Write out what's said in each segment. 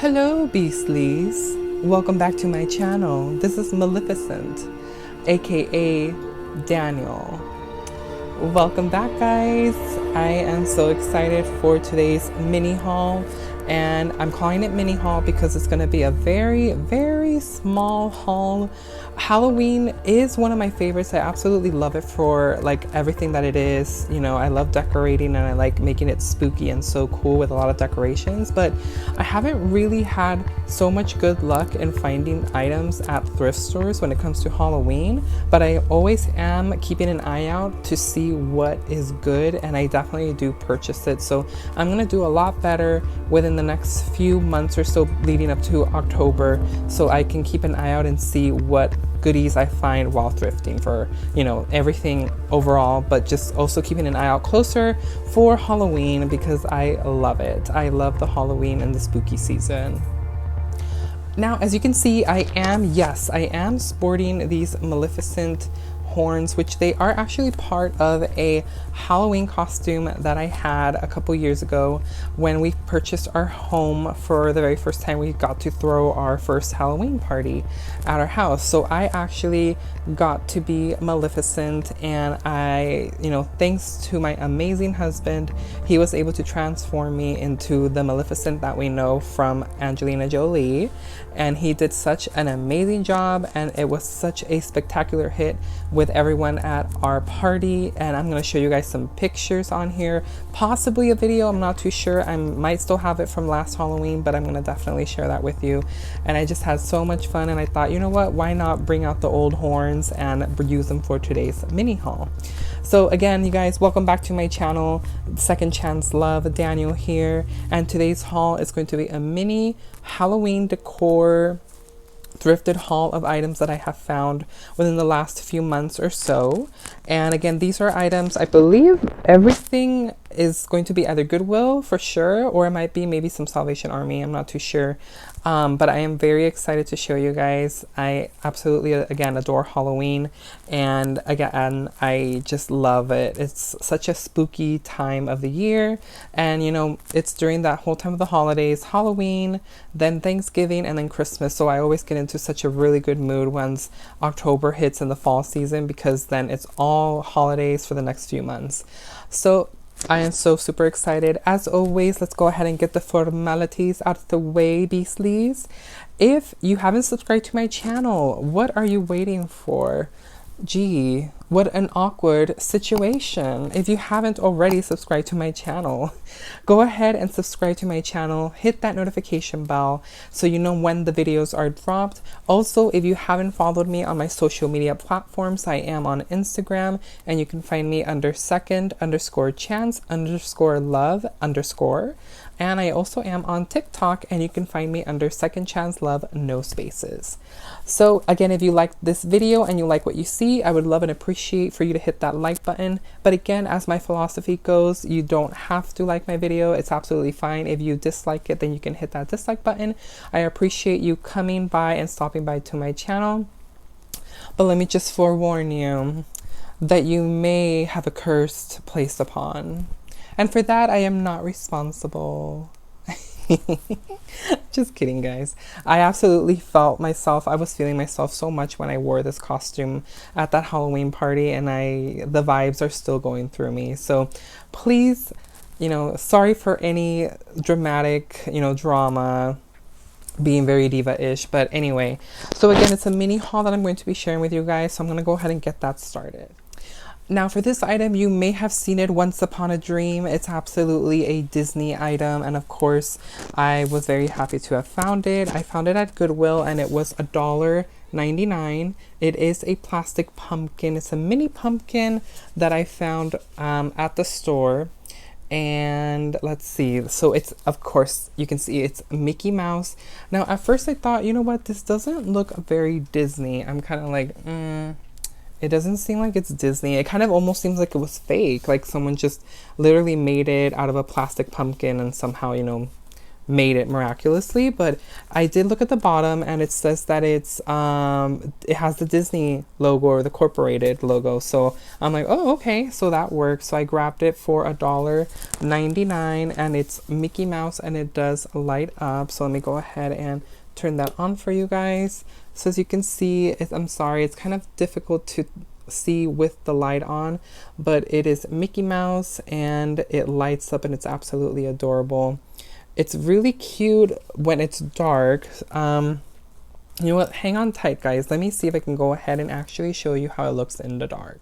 Hello Beastlies, welcome back to my channel. This is Maleficent, aka Daniel. Welcome back guys. I am so excited for today's mini haul, and I'm calling it mini haul because it's going to be a very small haul. Halloween is one of my favorites. I absolutely love it for like everything that it is. You know, I love decorating and I like making it spooky and so cool with a lot of decorations, but I haven't really had so much good luck in finding items at thrift stores when it comes to Halloween, but I always am keeping an eye out to see what is good, and I definitely do purchase it. So I'm gonna do a lot better within the next few months or so leading up to October, so I can keep an eye out and see what goodies I find while thrifting for, you know, everything overall, but just also keeping an eye out closer for Halloween because I love it. I love the Halloween and the spooky season. Now, as you can see, I am sporting these Maleficent horns, which they are actually part of a Halloween costume that I had a couple years ago when we purchased our home. For the very first time, we got to throw our first Halloween party at our house. So I actually got to be Maleficent, and I, you know, thanks to my amazing husband, he was able to transform me into the Maleficent that we know from Angelina Jolie, and he did such an amazing job, and it was such a spectacular hit with everyone at our party. And I'm going to show you guys some pictures on here, possibly a video, I'm not too sure. I might still have it from last Halloween, but I'm going to definitely share that with you. And I just had so much fun, and I thought, you know what, why not bring out the old horns and use them for today's mini haul. So again, you guys, welcome back to my channel. Second Chance Love, Daniel here, and today's haul is going to be a mini Halloween decor thrifted haul of items that I have found within the last few months or so. And again, these are items, I believe everything is going to be either Goodwill for sure, or it might be maybe some Salvation Army, I'm not too sure. But I am very excited to show you guys. I absolutely, again, adore Halloween, and again, I just love it. It's such a spooky time of the year, and you know, it's during that whole time of the holidays, Halloween, then Thanksgiving, and then Christmas. So I always get into such a really good mood once October hits in the fall season, because then it's all holidays for the next few months. So I am so super excited. As always, let's go ahead and get the formalities out of the way, Beastlies. If you haven't subscribed to my channel, what are you waiting for? Gee, what an awkward situation. If you haven't already subscribed to my channel, go ahead and subscribe to my channel. Hit that notification bell so you know when the videos are dropped. Also, if you haven't followed me on my social media platforms, I am on Instagram, and you can find me under second_chance_love_. And I also am on TikTok, and you can find me under Second Chance Love, no spaces. So again, if you like this video and you like what you see, I would love and appreciate for you to hit that like button. But again, as my philosophy goes, you don't have to like my video. It's absolutely fine. If you dislike it, then you can hit that dislike button. I appreciate you coming by and stopping by to my channel. But let me just forewarn you that you may have a curse placed upon. And for that, I am not responsible. Just kidding, guys. I absolutely felt myself. I was feeling myself so much when I wore this costume at that Halloween party, and the vibes are still going through me. So please, you know, sorry for any dramatic, you know, drama, being very diva-ish. But anyway, so again, it's a mini haul that I'm going to be sharing with you guys. So I'm going to go ahead and get that started. Now for this item, you may have seen it once upon a dream. It's absolutely a Disney item, and of course I was very happy to have found it. I found it at Goodwill, and it was $1.99. It is a plastic pumpkin. It's a mini pumpkin that I found at the store. And let's see, so it's, of course, you can see it's Mickey Mouse. Now at first I thought, you know what, this doesn't look very Disney. I'm kind of like, it doesn't seem like it's Disney. It kind of almost seems like it was fake, like someone just literally made it out of a plastic pumpkin and somehow, you know, made it miraculously, but I did look at the bottom and it says that it has the Disney logo or the corporated logo. So I'm like, oh, okay, so that works. So I grabbed it for $1.99 and it's Mickey Mouse and it does light up. So let me go ahead and turn that on for you guys. So as you can see, I'm sorry, it's kind of difficult to see with the light on, but it is Mickey Mouse and it lights up and it's absolutely adorable. It's really cute when it's dark. You know what? Hang on tight, guys. Let me see if I can go ahead and actually show you how it looks in the dark.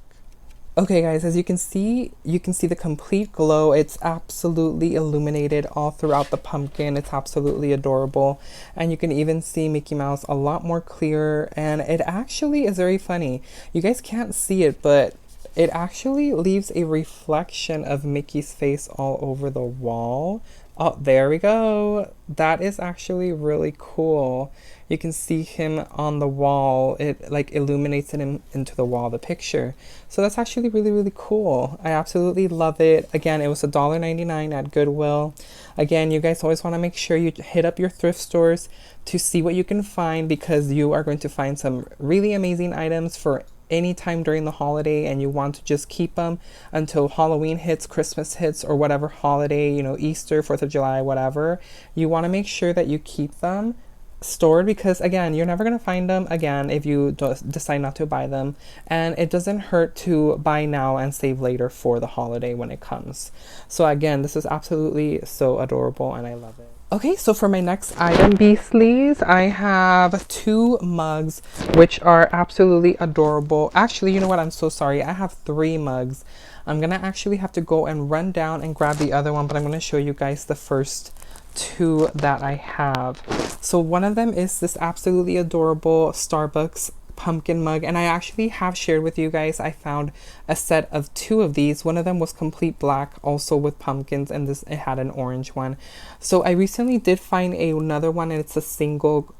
Okay, guys, as you can see the complete glow. It's absolutely illuminated all throughout the pumpkin. It's absolutely adorable. And you can even see Mickey Mouse a lot more clearer. And it actually is very funny. You guys can't see it, but it actually leaves a reflection of Mickey's face all over the wall. Oh, there we go. That is actually really cool. You can see him on the wall. It like illuminates it into the wall, the picture. So that's actually really, really cool. I absolutely love it. Again, it was $1.99 at Goodwill. Again, you guys always want to make sure you hit up your thrift stores to see what you can find, because you are going to find some really amazing items for anytime during the holiday, and you want to just keep them until Halloween hits, Christmas hits, or whatever holiday, you know, Easter, 4th of July, whatever. You want to make sure that you keep them stored, because again, you're never going to find them again if you decide not to buy them, and it doesn't hurt to buy now and save later for the holiday when it comes. So again, this is absolutely so adorable and I love it. Okay, so for my next item, Beastlies, I have 2 mugs, which are absolutely adorable. Actually, you know what? I'm so sorry. I have 3 mugs. I'm going to actually have to go and run down and grab the other one, but I'm going to show you guys the first 2 that I have. So one of them is this absolutely adorable Starbucks pumpkin mug, and I actually have shared with you guys, I found a set of 2 of these. One of them was complete black, also with pumpkins, and it had an orange one. So I recently did find another one, and it's a single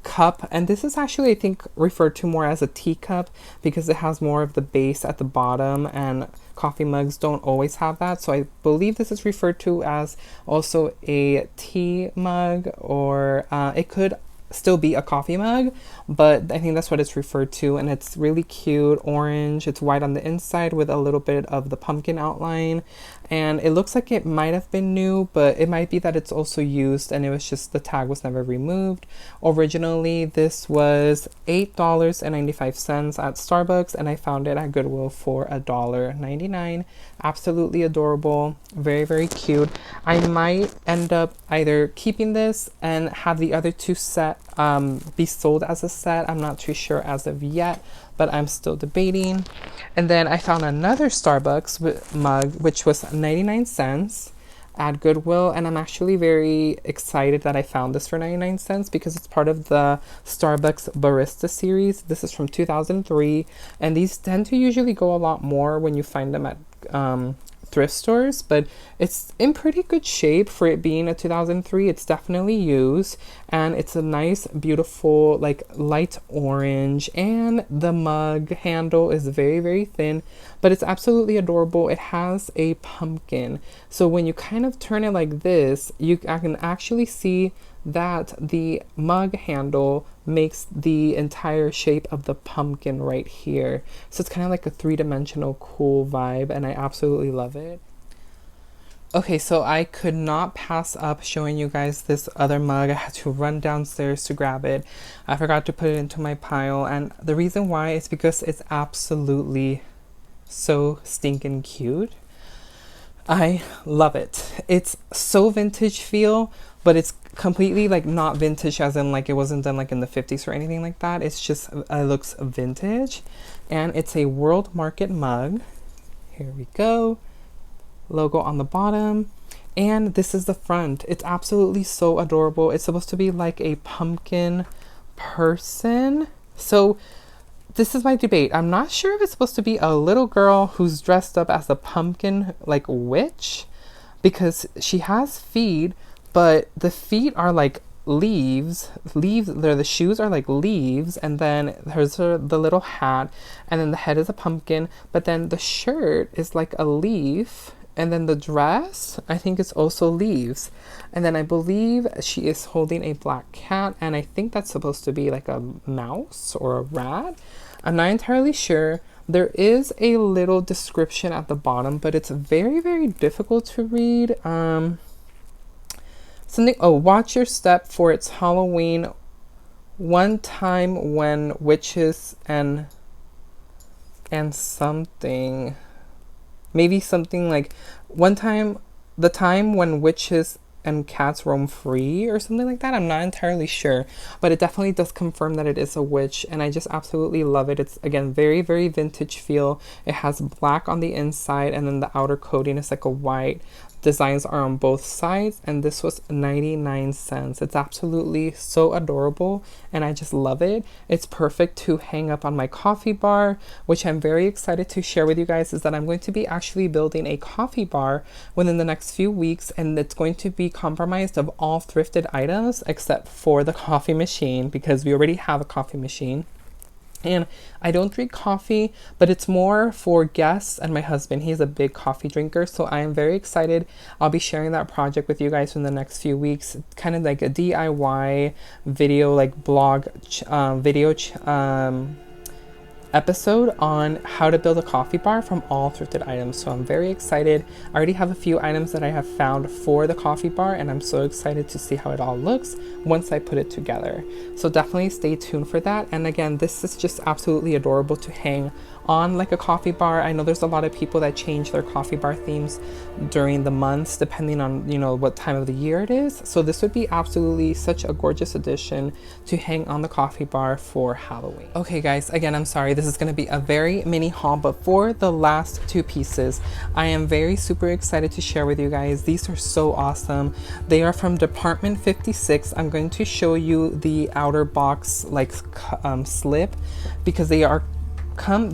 cup, and this is actually, I think, referred to more as a teacup because it has more of the base at the bottom, and coffee mugs don't always have that. So I believe this is referred to as also a tea mug, or it could still be a coffee mug, but I think that's what it's referred to. And it's really cute, orange. It's white on the inside with a little bit of the pumpkin outline, and it looks like it might have been new, but it might be that it's also used and it was just the tag was never removed. Originally this was $8.95 at Starbucks, and I found it at Goodwill for $1.99. Absolutely adorable, very, very cute. I might end up either keeping this and have the other 2 set be sold as a set. I'm not too sure as of yet, but I'm still debating. And then I found another Starbucks mug, which was 99 cents at Goodwill, and I'm actually very excited that I found this for 99 cents because it's part of the Starbucks Barista series. This is from 2003, and these tend to usually go a lot more when you find them at thrift stores, but it's in pretty good shape for it being a 2003. It's definitely used, and it's a nice, beautiful, like light orange, and the mug handle is very, very thin, but it's absolutely adorable. It has a pumpkin, so when you kind of turn it like this, I can actually see that the mug handle makes the entire shape of the pumpkin right here. So it's kind of like a 3-dimensional cool vibe, and I absolutely love it. Okay, so I could not pass up showing you guys this other mug. I had to run downstairs to grab it. I forgot to put it into my pile, and the reason why is because it's absolutely so stinking cute. I love it. It's so vintage feel, but it's completely like not vintage as in like it wasn't done like in the 50s or anything like that. It's just it looks vintage, and it's a World Market mug. Here we go. Logo on the bottom, and this is the front. It's absolutely so adorable. It's supposed to be like a pumpkin person. So this is my debate. I'm not sure if it's supposed to be a little girl who's dressed up as a pumpkin like witch, because she has feet, but the feet are like leaves. The shoes are like leaves, and then there's the little hat, and then the head is a pumpkin, but then the shirt is like a leaf, And then the dress, I think it's also leaves. And then I believe she is holding a black cat, and I think that's supposed to be like a mouse or a rat. I'm not entirely sure. There is a little description at the bottom, but it's very, very difficult to read. Watch your step for it's Halloween. One time when witches and something, maybe something like the time when witches and cats roam free or something like that. I'm not entirely sure, but it definitely does confirm that it is a witch, and I just absolutely love it. It's, again, very, very vintage feel. It has black on the inside, and then the outer coating is like a white. Designs are on both sides, and this was 99 cents. It's absolutely so adorable, and I just love it. It's perfect to hang up on my coffee bar, which I'm very excited to share with you guys, is that I'm going to be actually building a coffee bar within the next few weeks, and it's going to be comprised of all thrifted items except for the coffee machine, because we already have a coffee machine. And I don't drink coffee, but it's more for guests and my husband. He's a big coffee drinker, so I am very excited. I'll be sharing that project with you guys in the next few weeks. Kind of like a DIY video, like blog episode on how to build a coffee bar from all thrifted items. So I'm very excited. I already have a few items that I have found for the coffee bar, and I'm so excited to see how it all looks once I put it together. So definitely stay tuned for that. And again, this is just absolutely adorable to hang on like a coffee bar. I know there's a lot of people that change their coffee bar themes during the months depending on, you know, what time of the year it is. So this would be absolutely such a gorgeous addition to hang on the coffee bar for Halloween. Okay guys, again, I'm sorry, this is going to be a very mini haul, but for the last two pieces, I am very super excited to share with you guys. These are so awesome. They are from Department 56. I'm going to show you the outer box like slip, because they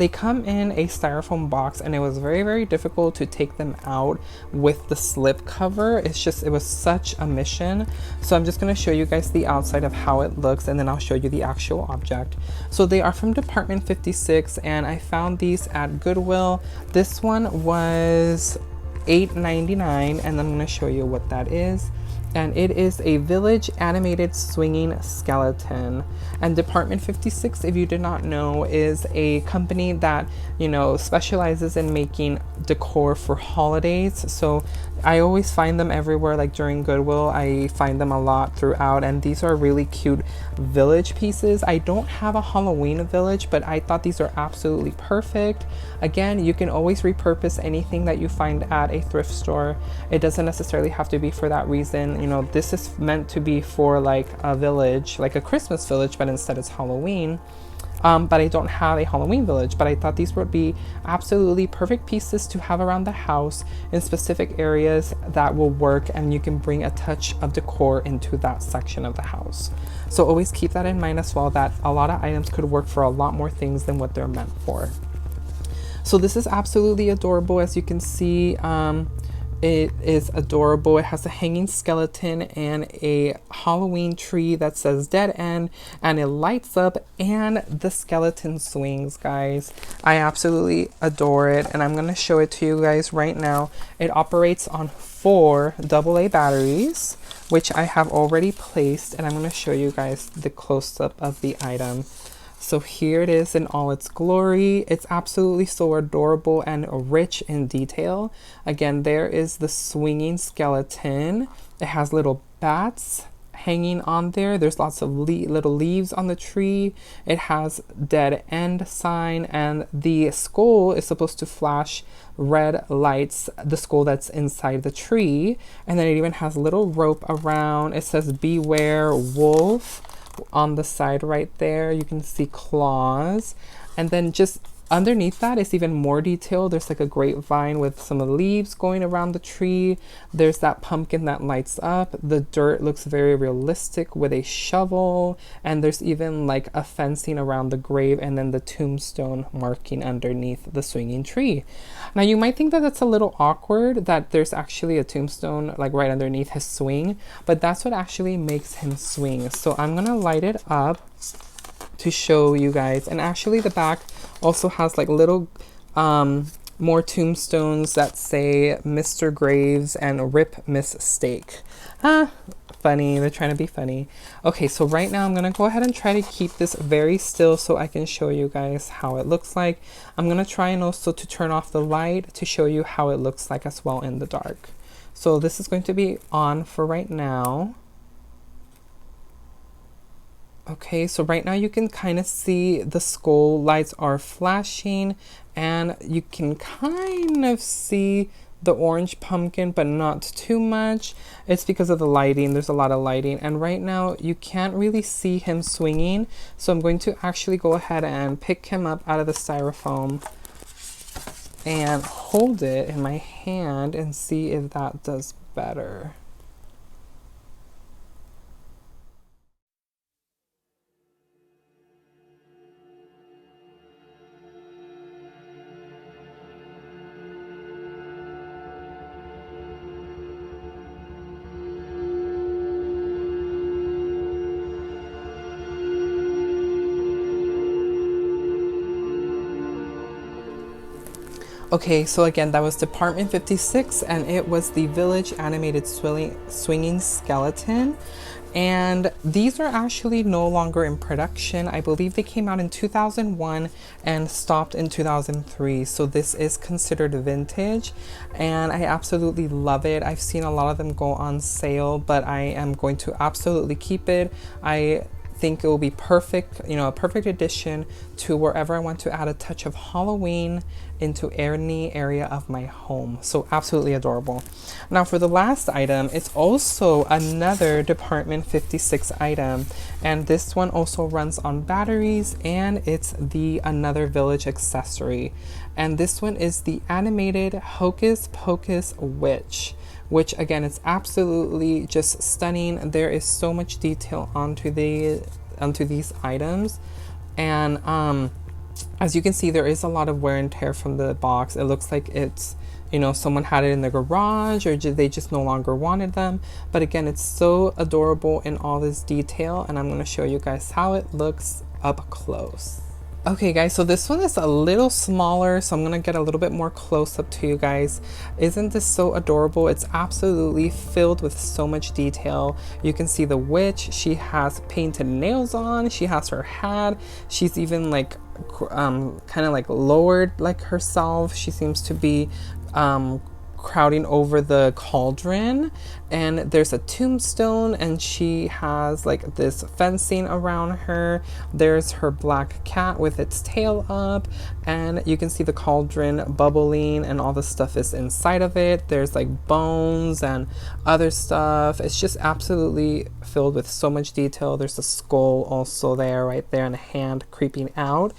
come in a styrofoam box, and it was very, very difficult to take them out with the slip cover. It was such a mission. So I'm just going to show you guys the outside of how it looks, and then I'll show you the actual object. So they are from Department 56, and I found these at Goodwill. This one was $8.99, and I'm going to show you what that is. And it is a village animated swinging skeleton. And Department 56, if you did not know, is a company that, you know, specializes in making decor for holidays. So I always find them everywhere, like during Goodwill. I find them a lot throughout, and these are really cute village pieces. I don't have a Halloween village, but I thought these are absolutely perfect. Again, you can always repurpose anything that you find at a thrift store. It doesn't necessarily have to be for that reason. You know, this is meant to be for like a village, like a Christmas village, but instead it's Halloween. But I don't have a Halloween village, but I thought these would be absolutely perfect pieces to have around the house in specific areas that will work, and you can bring a touch of decor into that section of the house. So always keep that in mind as well, that a lot of items could work for a lot more things than what they're meant for. So this is absolutely adorable. As you can see, it is adorable. It has a hanging skeleton and a Halloween tree that says dead end, and it lights up, and the skeleton swings, guys. I absolutely adore it, and I'm going to show it to you guys right now. It operates on 4 AA batteries, which I have already placed, and I'm going to show you guys the close-up of the item. So here it is in all its glory. It's absolutely so adorable and rich in detail. Again, there is the swinging skeleton. It has little bats hanging on there. There's lots of little leaves on the tree. It has dead end sign, and the skull is supposed to flash red lights, the skull that's inside the tree. And then it even has a little rope around. It says beware wolf. On the side right there, you can see claws, and then just underneath that is even more detail. There's like a grapevine with some leaves going around the tree. There's that pumpkin that lights up. The dirt looks very realistic with a shovel, and there's even like a fencing around the grave, and then the tombstone marking underneath the swinging tree. Now you might think that that's a little awkward that there's actually a tombstone like right underneath his swing, but that's what actually makes him swing. So I'm gonna light it up to show you guys. And actually the back also has like little more tombstones that say Mr. Graves and Rip Miss Steak. Funny. They're trying to be funny. Okay, so right now I'm going to go ahead and try to keep this very still so I can show you guys how it looks like. I'm going to try and also to turn off the light to show you how it looks like as well in the dark. So this is going to be on for right now. Okay, so right now you can kind of see the skull lights are flashing, and you can kind of see the orange pumpkin, but not too much. It's because of the lighting. There's a lot of lighting, and right now you can't really see him swinging. So I'm going to actually go ahead and pick him up out of the styrofoam and hold it in my hand and see if that does better. Okay, so again, that was Department 56, and it was the Village Animated Swinging Skeleton. And these are actually no longer in production. I believe they came out in 2001 and stopped in 2003. So this is considered vintage, and I absolutely love it. I've seen a lot of them go on sale, but I am going to absolutely keep it. I think it will be perfect, you know, a perfect addition to wherever I want to add a touch of Halloween into any area of my home. So absolutely adorable. Now for the last item, it's also another Department 56 item, and this one also runs on batteries, and it's the Another Village accessory. And this one is the animated Hocus Pocus Witch, which again is absolutely just stunning. There is so much detail onto these items, and as you can see, there is a lot of wear and tear from the box. It looks like it's, you know, someone had it in the garage, or they just no longer wanted them. But again, it's so adorable in all this detail, and I'm going to show you guys how it looks up close. Okay guys, so this one is a little smaller, so I'm gonna get a little bit more close up to you guys. Isn't this so adorable? It's absolutely filled with so much detail. You can see the witch. She has painted nails on. She has her hat. She's even like kind of like lowered like herself. She seems to be crowding over the cauldron, and there's a tombstone, and she has like this fencing around her. There's her black cat with its tail up, and you can see the cauldron bubbling, and all the stuff is inside of it. There's like bones and other stuff. It's just absolutely filled with so much detail. There's a skull also there, right there, and a hand creeping out.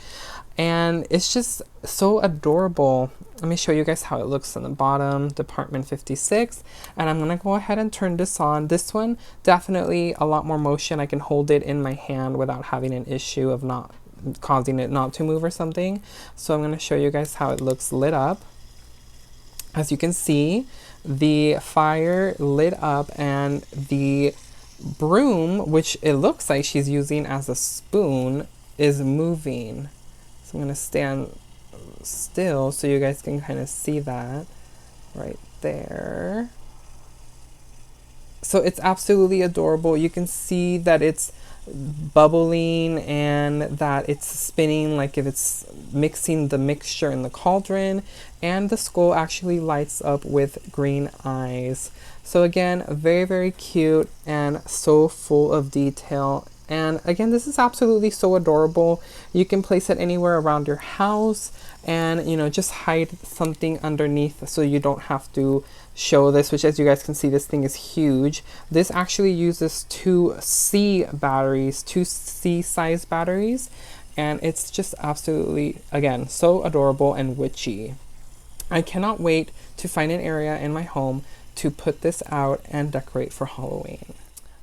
And it's just so adorable. Let me show you guys how it looks on the bottom, Department 56. And I'm gonna go ahead and turn this on. This one, definitely a lot more motion. I can hold it in my hand without having an issue of not causing it not to move or something. So I'm gonna show you guys how it looks lit up. As you can see, the fire lit up, and the broom, which it looks like she's using as a spoon, is moving. So I'm going to stand still so you guys can kind of see that right there. So it's absolutely adorable. You can see that it's bubbling and that it's spinning like if it's mixing the mixture in the cauldron, and the skull actually lights up with green eyes. So again, very, very cute and so full of detail. And again, this is absolutely so adorable. You can place it anywhere around your house, and you know, just hide something underneath so you don't have to show this, which as you guys can see, this thing is huge. This actually uses two C size batteries, and it's just absolutely, again, so adorable and witchy. I cannot wait to find an area in my home to put this out and decorate for Halloween.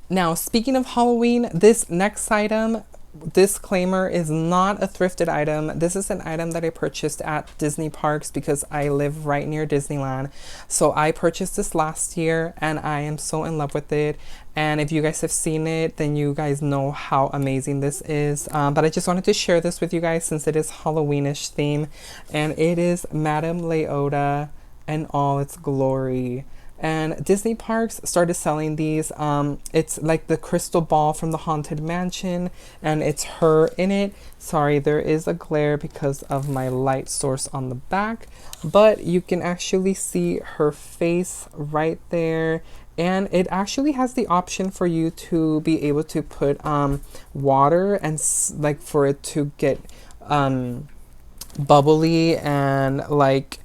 Now, speaking of Halloween, this next item, disclaimer, is not a thrifted item. This is an item that I purchased at Disney parks because I live right near Disneyland. So I purchased this last year, and I am so in love with it. And if you guys have seen it, then you guys know how amazing this is. But I just wanted to share this with you guys since it is Halloweenish theme. And it is Madame Leota in all its glory. And Disney parks started selling these. It's like the crystal ball from the Haunted Mansion, and it's her in it. Sorry, there is a glare because of my light source on the back, but you can actually see her face right there. And it actually has the option for you to be able to put water and like for it to get bubbly and like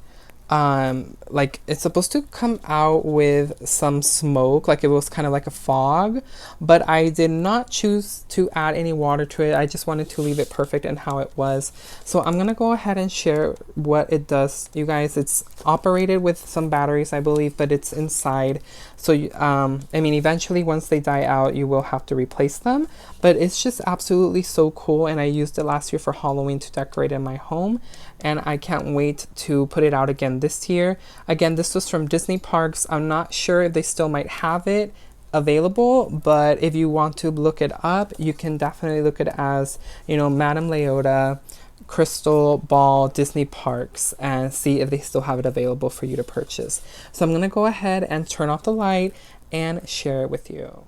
it's supposed to come out with some smoke, like it was kind of like a fog, but I did not choose to add any water to it. I just wanted to leave it perfect and how it was. So I'm gonna go ahead and share what it does, you guys. It's operated with some batteries, I believe, but it's inside. So I mean, eventually once they die out, you will have to replace them, but it's just absolutely so cool. And I used it last year for Halloween to decorate in my home, and I can't wait to put it out again this year. Again, this was from Disney parks. I'm not sure if they still might have it available, but if you want to look it up, you can definitely look it as, you know, Madame Leota Crystal Ball Disney parks and see if they still have it available for you to purchase. So I'm gonna go ahead and turn off the light and share it with you.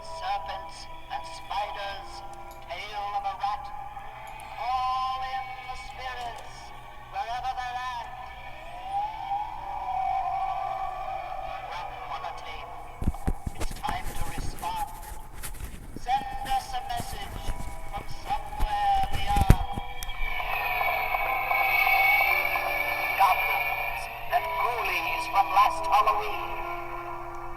Serpents and spiders, tail of a rat, call in the spirits wherever they're at. Rap on a tape, it's time to respond. Send us a message from somewhere beyond. Goblins and ghoulies from last Halloween,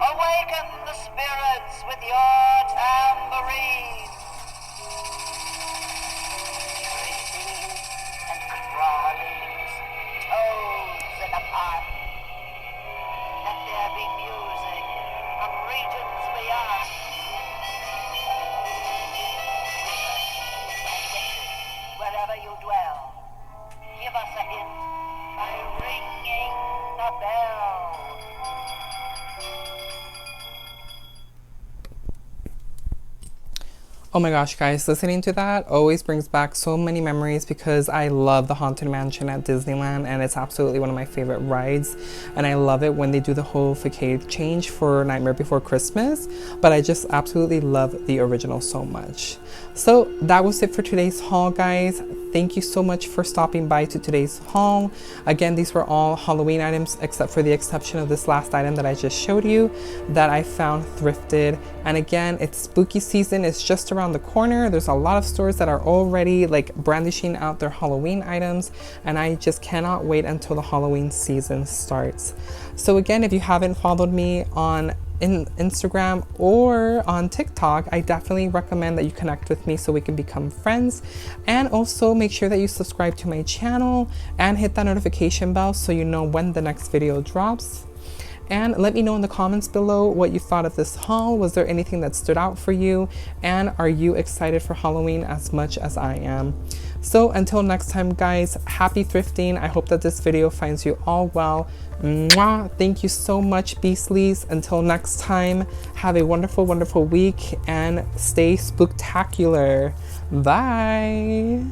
awaken the spirits with your tambourine. Creepies and crawlies, toads in a pond, let there be music from regions beyond. Wherever you dwell, give us a hint by ringing the bell. Oh my gosh, guys, listening to that always brings back so many memories because I love the Haunted Mansion at Disneyland, and it's absolutely one of my favorite rides. And I love it when they do the whole facade change for Nightmare Before Christmas, but I just absolutely love the original so much. So that was it for today's haul, guys. Thank you so much for stopping by to today's haul. Again, these were all Halloween items except for the exception of this last item that I just showed you that I found thrifted. And again, it's spooky season. It's just around the corner. There's a lot of stores that are already like brandishing out their Halloween items, and I just cannot wait until the Halloween season starts. So again, if you haven't followed me on Instagram or on TikTok, I definitely recommend that you connect with me so we can become friends. And also make sure that you subscribe to my channel and hit that notification bell so you know when the next video drops. And let me know in the comments below what you thought of this haul. Was there anything that stood out for you? And are you excited for Halloween as much as I am? So until next time, guys, happy thrifting. I hope that this video finds you all well. Mwah! Thank you so much, Beastlies. Until next time, have a wonderful, wonderful week and stay spooktacular. Bye.